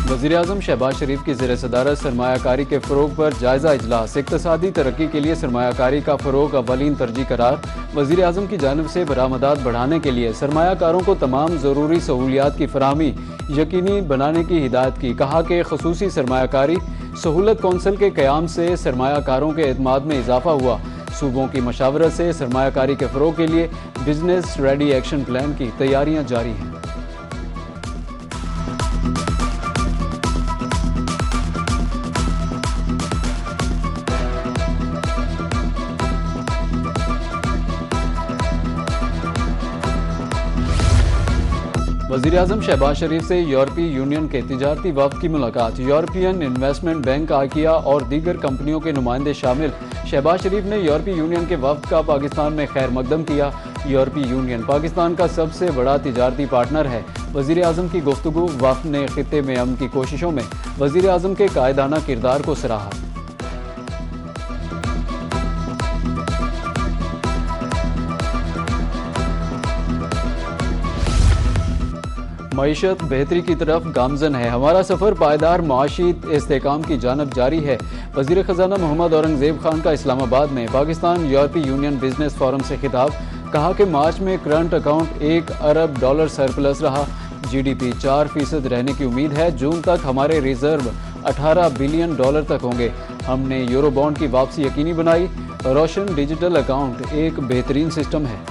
वज़ीर-ए-आज़म शहबाज शरीफ की ज़ेर सदारत सरमायाकारी के फ़रोग़ पर जायज़ा इजलास। इक़्तिसादी तरक्की के लिए सरमायाकारी का फ़रोग़ अव्वलीन तरजीह करार। वज़ीर-ए-आज़म की जानिब से बरामदात बढ़ाने के लिए सरमायाकारों को तमाम ज़रूरी सहूलियात की फराहमी यकीनी बनाने की हिदायत की। कहा कि ख़ुसूसी सरमायाकारी सहूलत कौंसिल के क़याम से सरमायाकारों के एतमाद में इजाफ़ा हुआ। सूबों की मशावरत से सरमायाकारी के फ़रोग़ के लिए बिजनेस रेडी एक्शन प्लान की तैयारियाँ जारी हैं। वज़ीर-ए-आज़म शहबाज शरीफ से यूरोपीय यूनियन के तिजारती वफ़द की मुलाकात। यूरोपियन इन्वेस्टमेंट बैंक, आकिया और दीगर कंपनियों के नुमाइंदे शामिल। शहबाज शरीफ ने यूरोपीय यूनियन के वफ़द का पाकिस्तान में खैर मकदम किया। यूरोपीय यूनियन पाकिस्तान का सबसे बड़ा तिजारती पार्टनर है। वज़ीर-ए-आज़म की गुफ्तगू। वफ़द ने खित्ते में अमन की कोशिशों में वज़ीर-ए-आज़म के कायदाना किरदार को सराहा। मईशत बेहतरी की तरफ गामजन है। हमारा सफ़र पायदार माशी इस्तेहकाम की जानब जारी है। वज़ीर ख़जाना मोहम्मद औरंगज़ेब खान का इस्लामाबाद में पाकिस्तान यूरोपीय यूनियन बिजनेस फोरम से खिताब। कहा कि मार्च में करंट अकाउंट $1 अरब सरप्लस रहा। GDP 4% रहने की उम्मीद है। जून तक हमारे रिजर्व $18 बिलियन तक होंगे। हमने यूरो बॉन्ड की वापसी यकीनी बनाई। रोशन डिजिटल अकाउंट एक बेहतरीन सिस्टम है।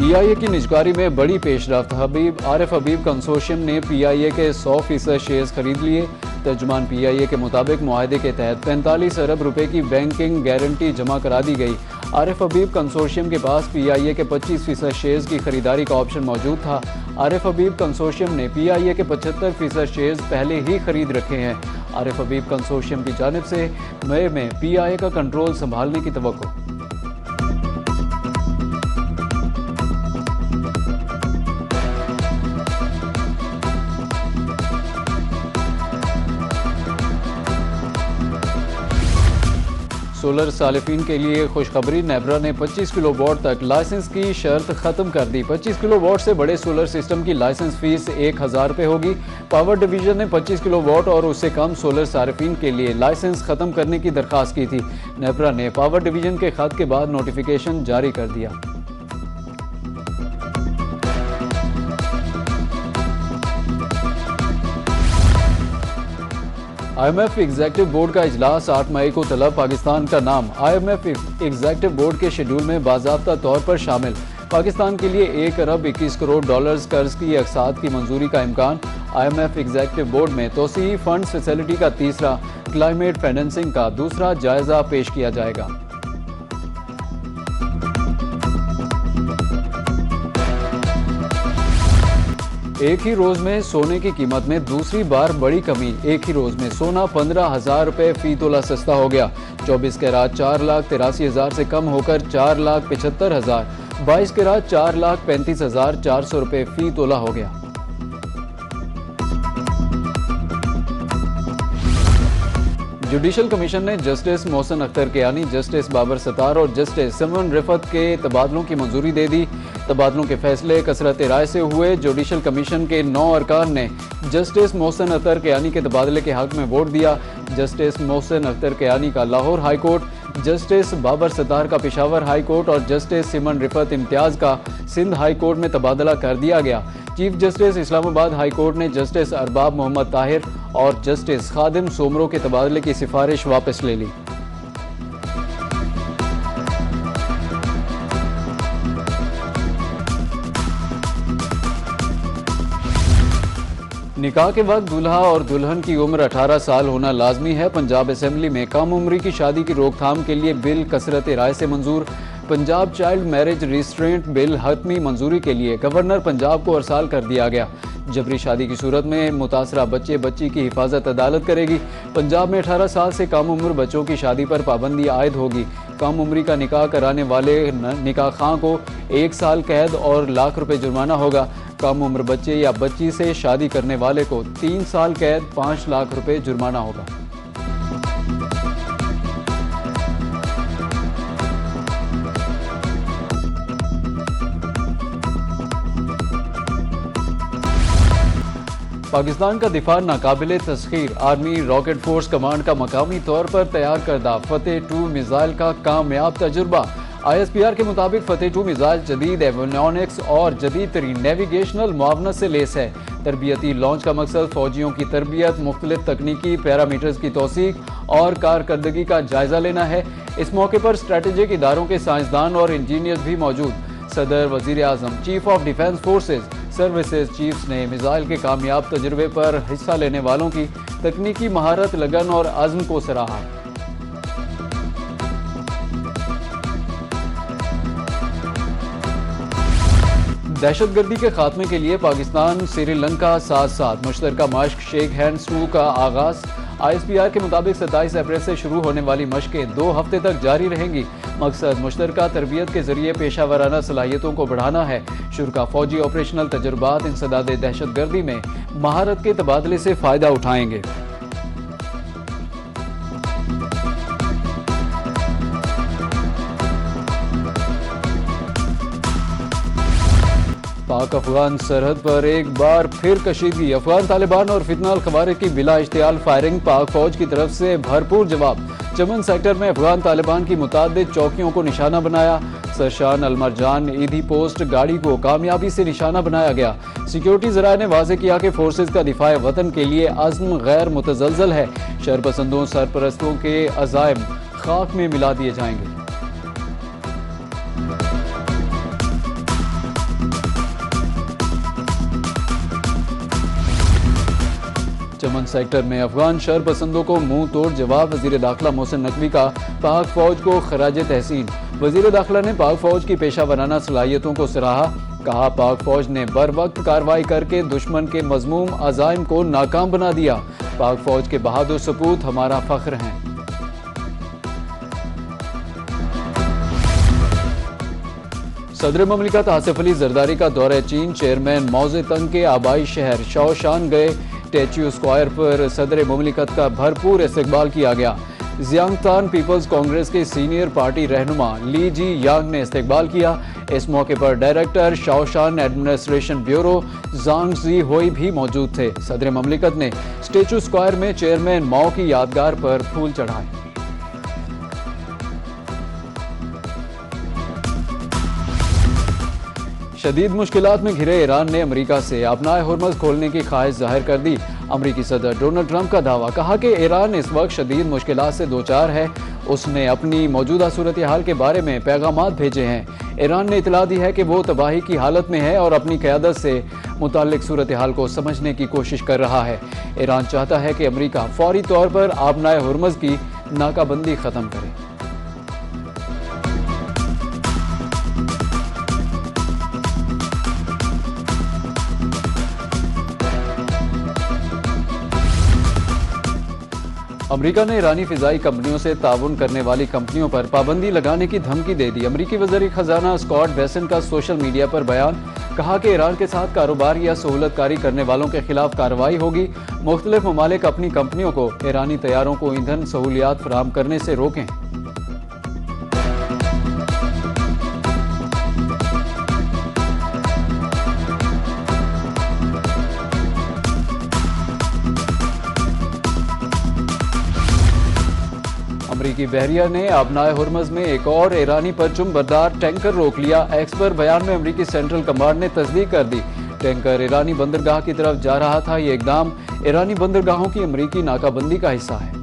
PIA की निजकारी में बड़ी पेशरफ्त। आरिफ हबीब कंसोर्शियम ने PIA के 100% शेयर्स खरीद लिए। तर्जुमान PIA के मुताबिक मुआहदे के तहत 45 अरब रुपए की बैंकिंग गारंटी जमा करा दी गई। आरिफ हबीब कंसोर्शियम के पास PIA के 25% शेयर्स की खरीदारी का ऑप्शन मौजूद था। आरिफ हबीब कंसोर्शियम ने PIA के 75% शेयर्स पहले ही खरीद रखे हैं। आरिफ हबीब कंसोर्शियम की जानिब से मई में PIA का कंट्रोल संभालने की तवक्को। सोलर सालिफिन के लिए खुशखबरी। नेब्रा ने 25 किलोवाट तक लाइसेंस की शर्त खत्म कर दी। 25 किलोवाट से बड़े सोलर सिस्टम की लाइसेंस फीस 1000 रुपये होगी। पावर डिवीजन ने 25 किलोवाट और उससे कम सोलर सारिफिन के लिए लाइसेंस खत्म करने की दरख्वास्त की थी। नेब्रा ने पावर डिवीजन के खत के बाद नोटिफिकेशन जारी कर दिया। IMF एग्जीक्यूटिव बोर्ड का इजलास 8 मई को तलब। पाकिस्तान का नाम IMF एग्जीक्यूटिव बोर्ड के शेड्यूल में बाज़ाब्ता तौर पर शामिल। पाकिस्तान के लिए $1 अरब 21 करोड़ कर्ज की अक़सात की मंजूरी का इम्कान। IMF एग्जीक्यूटिव बोर्ड में तोसी फंड्स फैसिलिटी का तीसरा, क्लाइमेट फाइनेंसिंग का दूसरा जायजा पेश किया जाएगा। एक ही रोज में सोने की कीमत में दूसरी बार बड़ी कमी। एक ही रोज में सोना 15,000 रुपये फी तोला सस्ता हो गया। 24 कैरात 4,83,000 से कम होकर 4,75,000, 22 कैरात 4,35,400 रुपये फी तोला हो गया। जुडिशल कमीशन ने जस्टिस मोहसिन अख्तर कियानी, जस्टिस बाबर सत्तार और जस्टिस सिमन रिफत के तबादलों की मंजूरी दे दी। तबादलों के फैसले कसरत राय से हुए। जुडिशल कमीशन के 9 अरकान ने जस्टिस मोहसिन अख्तर कियानी के तबादले के हक में वोट दिया। जस्टिस मोहसिन अख्तर कियानी का Lahore high court, justice Babar Sattar का पेशावर हाई कोर्ट और जस्टिस सिमन रिफत इम्तियाज का सिंध हाई कोर्ट में तबादला कर दिया गया। Chief justice Islamabad high court ने जस्टिस अरबाब मोहम्मद ताहिर और जस्टिस खादिम सोमरो के तबादले की सिफारिश वापस ले ली। निकाह के वक्त दूल्हा और दुल्हन की उम्र 18 साल होना लाजमी है। पंजाब असेंबली में कम उम्री की शादी की रोकथाम के लिए बिल कसरत राय से मंजूर। Punjab child marriage restraint bill हतमी मंजूरी के लिए गवर्नर पंजाब को अरसाल कर दिया गया। जबरी शादी की सूरत में मुतासरा बच्चे बच्ची की हिफाजत अदालत करेगी। पंजाब में 18 साल से कम उम्र बच्चों की शादी पर पाबंदी आयद होगी। कम उम्री का निकाह कराने वाले निकाह खां को 1 साल कैद और ₹1,00,000 जुर्माना होगा। कम उम्र बच्चे या बच्ची से शादी करने वाले को 3 साल कैद, ₹5,00,000 जुर्माना होगा। पाकिस्तान का दिफा नाकाबिले तस्खीर। आर्मी रॉकेट फोर्स कमांड का मकामी तौर पर तैयार करदा फतेह 2 मिसाइल का कामयाब तजुर्बा। ISPR के मुताबिक फतेह 2 मिसाइल जदीद एवियोनिक्स और जदीद तरीन नेविगेशनल मुआवनत से लेस है। तरबियती लॉन्च का मकसद फौजियों की तरबियत, मुख्तलिफ तकनीकी पैरामीटर्स की तौसीक और कारकर्दगी का जायजा लेना है। इस मौके पर स्ट्रेटेजिक इदारों के साइंसदान और इंजीनियर्स भी मौजूद। सदर, वजीर आजम, chief of defence forces services chiefs ने मिसाइल के कामयाब तजुर्बे पर हिस्सा लेने वालों की तकनीकी महारत, लगन और आज़म को सराहा। दहशतगर्दी के खात्मे के लिए पाकिस्तान श्रीलंका साथ साथ मुश्तरका मश्क शेक हैंड्स 2 का आगाज। ISPR के मुताबिक 27 अप्रैल से शुरू होने वाली मशकें 2 हफ्ते तक जारी रहेंगी। मकसद मुश्तरका तरबियत के जरिए पेशा वराना सलाहियतों को बढ़ाना है। शुरा फौजी ऑपरेशनल तजुर्बात इंसदाद दहशतगर्दी में महारत के तबादले से फ़ायदा उठाएंगे। पाक अफगान सरहद पर एक बार फिर कशीदगी। अफगान तालिबान और फितना अल खवारिज की बिला इश्तियाल फायरिंग। पाक फौज की तरफ से भरपूर जवाब। चमन सेक्टर में अफगान तालिबान की मुतादिद चौकियों को निशाना बनाया। सरशान अलमरजान ईदी पोस्ट गाड़ी को कामयाबी से निशाना बनाया गया। सिक्योरिटी ज़राए ने वाज़े किया कि फोर्सेज का दिफाए वतन के लिए अज़्म गैर मुतज़लज़ल है। शरपसंदों सरपरस्तों के अज़ाइम खाक में मिला दिए जाएंगे। चमन सेक्टर में अफगान शरपसंदों को मुंह तोड़ जवाब। वजीर दाखिला मोहसिन नकवी का पाक फौज को खराज तहसीन। वजीर दाखिला ने पाक फौज की पेशा वराना सलाहियतों को सराहा। कहा, पाक फौज ने बर वक्त कार्रवाई करके दुश्मन के मजमूम अज़ाइम को नाकाम बना दिया। पाक फौज के बहादुर सपूत हमारा फख्र हैं। सदर ममलिकत आसिफ अली जरदारी का दौरा चीन। चेयरमैन मौजे तंग के आबाई शहर शाओशान गए। स्टैच्यू स्क्वायर पर सदर ममलिकत का भरपूर इस्तकबाल किया गया। जियांगतान पीपल्स कांग्रेस के सीनियर पार्टी रहनुमा ली जी यांग ने इस्तकबाल किया। इस मौके पर डायरेक्टर शाओशान एडमिनिस्ट्रेशन ब्यूरो जांग जी होई भी मौजूद थे। सदर ममलिकत ने स्टैच्यू स्क्वायर में चेयरमैन माओ की यादगार पर फूल चढ़ाए। शदीद मुश्किलात में घिरे ईरान ने अमेरिका से अपनाए हुर्मज़ खोलने की ख्वाहिश जाहिर कर दी। अमेरिकी सदर डोनाल्ड ट्रंप का दावा। कहा कि ईरान इस वक्त शदीद मुश्किलात से दो चार है। उसने अपनी मौजूदा सूरत हाल के बारे में पैगामात भेजे हैं। ईरान ने इतला दी है कि वो तबाही की हालत में है और अपनी क़यादत से मुताल्लिक सूरत हाल को समझने की कोशिश कर रहा है। ईरान चाहता है कि अमेरिका फौरी तौर पर अपनाए हुर्मज़ की नाकाबंदी ख़त्म करे। अमेरिका ने ईरानी फिजाई कंपनियों से ताउन करने वाली कंपनियों पर पाबंदी लगाने की धमकी दे दी। अमेरिकी वज़ीर खजाना स्कॉट बेसेंट का सोशल मीडिया पर बयान। कहा कि ईरान के साथ कारोबार या सहूलतकारी करने वालों के खिलाफ कार्रवाई होगी। मुख्तलिफ ममालिक अपनी कंपनियों को ईरानी तैयारों को ईंधन सहूलियात फराहम करने से रोकें। अमरीकी बहरिया ने अपनाए हुर्मज़ में एक और ईरानी परचम बरदार टैंकर रोक लिया। एक्स पर बयान में अमरीकी सेंट्रल कमांड ने तस्दीक कर दी। टैंकर ईरानी बंदरगाह की तरफ जा रहा था। ये इकदाम ईरानी बंदरगाहों की अमरीकी नाकाबंदी का हिस्सा है।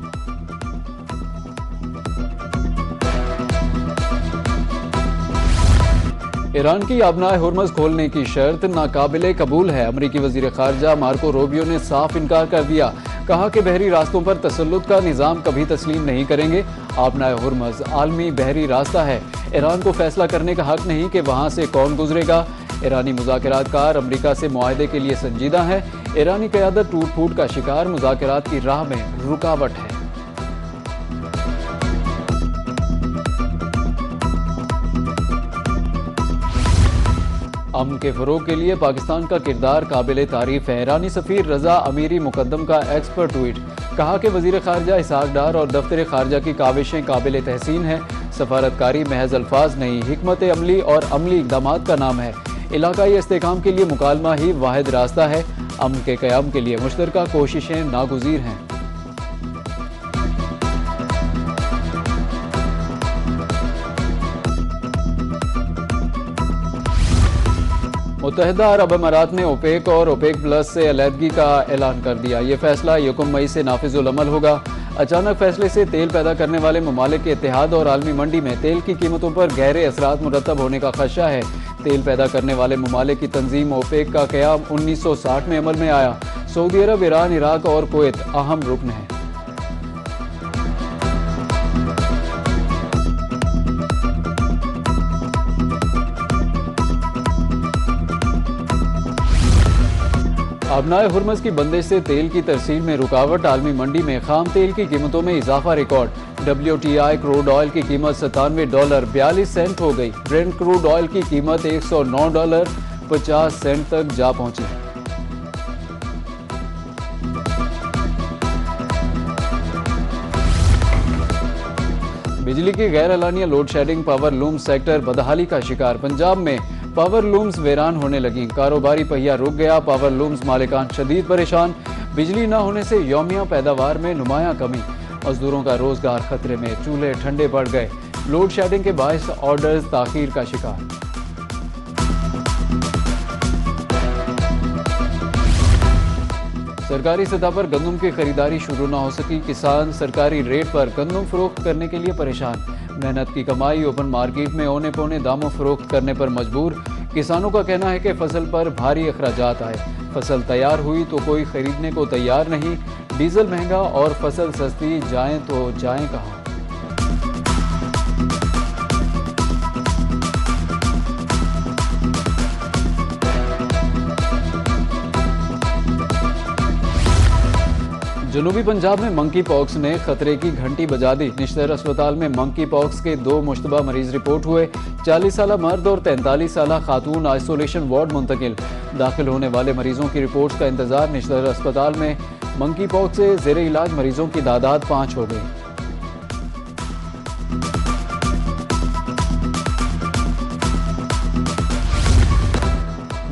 ईरान की अपनाए हुर्मज़ खोलने की शर्त नाकाबिले कबूल है। अमरीकी वज़ीर ख़ारजा मार्को रूबियो ने साफ इनकार कर दिया। कहा कि बहरी रास्तों पर तसल्लुत का निज़ाम कभी तस्लीम नहीं करेंगे। अपनाए हुर्मज़ आलमी बहरी रास्ता है। ईरान को फैसला करने का हक नहीं कि वहाँ से कौन गुजरेगा। ईरानी मुज़ाकरातकार अमरीका से मुआहदे के लिए संजीदा है। ईरानी क़यादत टूट फूट का शिकार, मुज़ाकरात की राह में रुकावट है। अमन के फ़रोग़ के लिए पाकिस्तान का किरदार काबिल तारीफ़ है। ईरानी सफ़ीर रज़ा अमीरी मुकद्दम का एक्स पर ट्वीट। कहा कि वज़ीर ख़ारजा इसहाक़ डार और दफ्तर ख़ारजा की काविशें काबिल तहसीन है। सफारतकारी महज अल्फाज नहीं, हिकमत अमली और अमली इक़दामात का नाम है। इलाकाई इस्तेहकाम के लिए मुकालमा ही वाहिद रास्ता है। अमन के क़याम के लिए मुश्तरका कोशिशें नागुज़ीर हैं। मुत्तहिदा अरब अमारात ने ओपेक और ओपेक प्लस से अलहदगी का ऐलान कर दिया। ये फैसला 1 मई से नाफिजुल अमल होगा। अचानक फैसले से तेल पैदा करने वाले ममालिक के इत्तेहाद और आलमी मंडी में तेल की कीमतों पर गहरे असरात मुरतब होने का खदशा है। तेल पैदा करने वाले ममालिक की तंजीम ओपेक का क़याम 1960 में अमल में आया। सऊदी अरब, ईरान, इराक और कुवैत अहम रुकन हैं। अबनाए हुर्मज़ की बंदिश से तेल की तरसील में रुकावट, आलमी मंडी में खाम तेल की कीमतों में इजाफा रिकॉर्ड। WTI क्रूड ऑयल की कीमत $97.42 हो गई। ब्रेंट क्रूड ऑयल की कीमत $109.50 तक जा पहुंची। बिजली की गैर एलानिया load shedding, power loom sector बदहाली का शिकार। पंजाब में पावर लूम्स वीरान होने लगी। कारोबारी पहिया रुक गया। पावर लूम्स मालिकान शदीद परेशान। बिजली न होने से यौमिया पैदावार में नुमाया कमी। मजदूरों का रोजगार खतरे में। चूल्हे ठंडे पड़ गए। लोड शेडिंग के बायस ऑर्डर्स ताखीर का शिकार। सरकारी सतह पर गंदम की खरीदारी शुरू न हो सकी। किसान सरकारी रेट पर गंदम फरोख्त करने के लिए परेशान। मेहनत की कमाई ओपन मार्केट में औने पौने दामों फरोख्त करने पर मजबूर। किसानों का कहना है कि फसल पर भारी अखराजात आए। फसल तैयार हुई तो कोई खरीदने को तैयार नहीं। डीजल महंगा और फसल सस्ती, जाएं तो जाएं कहाँ। जनूबी पंजाब में मंकी पॉक्स ने खतरे की घंटी बजा दी। निश्तर अस्पताल में मंकी पॉक्स के 2 मुश्तबा मरीज रिपोर्ट हुए। 40 साला मर्द और 43 साला खातून आइसोलेशन वार्ड मुंतकिल। दाखिल होने वाले मरीजों की रिपोर्ट्स का इंतजार। निश्तर अस्पताल में मंकी पॉक्स से जेर इलाज मरीजों की तादाद 5 हो गई।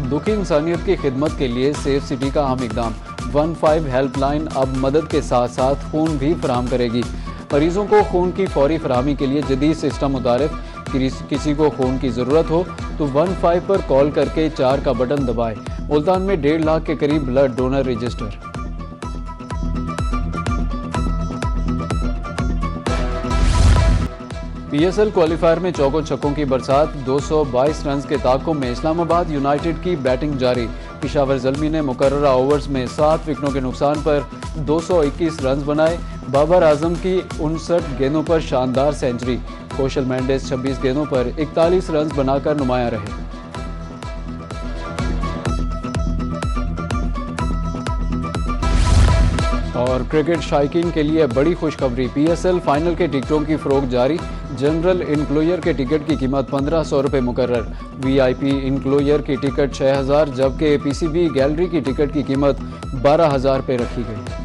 दुखी इंसानियत की खिदमत के लिए सेफ सिटी का अहम इकदाम। 15 हेल्पलाइन अब मदद के साथ साथ खून भी फराहम करेगी। मरीजों को खून की फौरी फराहमी के लिए जदीद सिस्टम मुतारिफ। किसी को खून की ज़रूरत हो तो 15 पर कॉल करके 4 का बटन दबाएं। मुल्तान में 1.5 लाख के करीब blood donor register. PSL qualifier में चौकों छक्कों की बरसात। 222 रन के ताक़ुब में इस्लामाबाद यूनाइटेड की बैटिंग जारी। पेशावर ज़ल्मी ने मुकर्ररा ओवर्स में 7 विकेटों के नुकसान पर 221 रन बनाए। बाबर आजम की 59 गेंदों पर शानदार सेंचुरी। कौशल मेंडिस 26 गेंदों पर 41 रन बनाकर नुमाया रहे। और क्रिकेट शायकीन के लिए बड़ी खुशखबरी। PSL फाइनल के टिकटों की फरोख्त जारी। जनरल इनक्लोजर के टिकट की कीमत 1500 रुपये मुकर्रर। VIP इनक्लोजर की टिकट 6000, जबकि PCB गैलरी की टिकट की कीमत 12000 रुपये रखी गई।